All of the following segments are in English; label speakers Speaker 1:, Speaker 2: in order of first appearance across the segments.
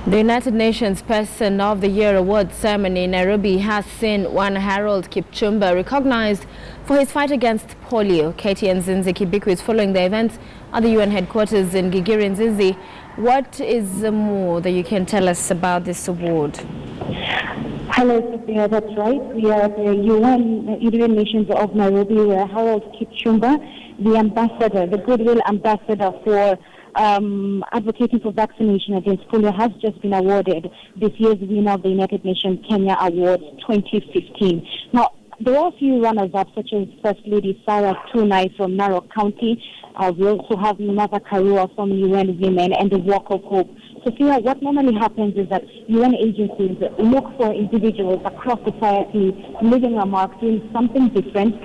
Speaker 1: The United Nations Person of the Year Award ceremony in Nairobi has seen one Harold Kipchumba recognized for his fight against polio. Kenyan Zinzi Kibiku is following the events at the UN headquarters in Gigiri. Zinzi, what is more that you can tell us about this award?
Speaker 2: Hello, Sophia. That's right. We are at the United Nations of Nairobi, where Harold Kipchumba, the ambassador, the goodwill ambassador for advocating for vaccination against polio, has just been awarded this year's winner of the United Nations Kenya Awards 2015. Now, there are a few runners-up, such as First Lady Sarah Tunai from Narok County. We also have Martha Karua from UN Women and the Walk of Hope. Sophia, what normally happens is that UN agencies look for individuals across society leaving a mark, doing something different.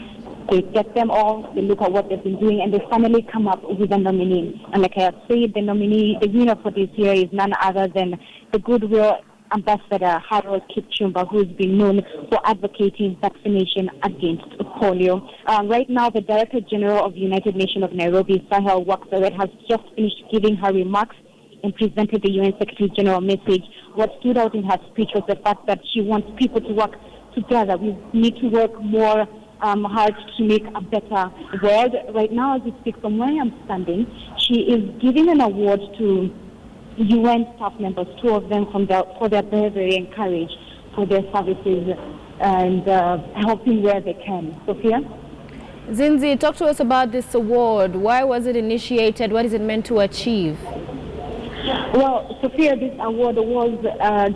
Speaker 2: They get them all, they look at what they've been doing, and they finally come up with a nominee. And like I have said, the winner for this year is none other than the Goodwill Ambassador Harold Kipchumba, who's been known for advocating vaccination against polio. Right now, the Director General of the United Nations of Nairobi, Sahel Wakberet, has just finished giving her remarks and presented the UN Secretary General message. What stood out in her speech was the fact that she wants people to work together. We need to work more hard to make a better world. Right now, as we speak, from where I'm standing, she is giving an award to UN staff members, two of them for their bravery and courage for their services and helping where they can. Sophia?
Speaker 1: Zinzi, talk to us about this award. Why was it initiated? What is it meant to achieve?
Speaker 2: Well, Sophia, this award was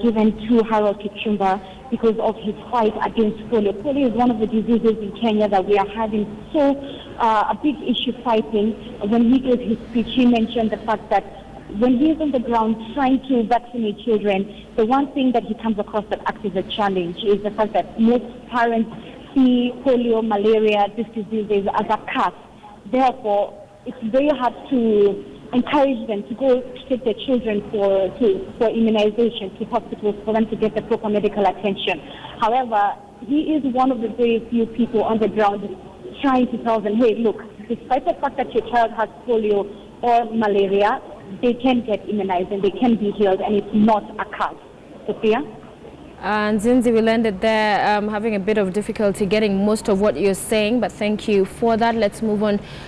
Speaker 2: given to Harold Kipchumba because of his fight against polio. Polio is one of the diseases in Kenya that we are having a big issue fighting. When he gave his speech, he mentioned the fact that when he is on the ground trying to vaccinate children, the one thing that he comes across that acts as a challenge is the fact that most parents see polio, malaria, these diseases as a curse. Therefore, it's very hard to encourage them to go to take their children for immunization to hospitals for them to get the proper medical attention. However, he is one of the very few people on the ground trying to tell them, hey, look, despite the fact that your child has polio or malaria, they can get immunized and they can be healed, and it's not a curse. Sophia?
Speaker 1: And Zinzi, we landed there having a bit of difficulty getting most of what you're saying, but thank you for that. Let's move on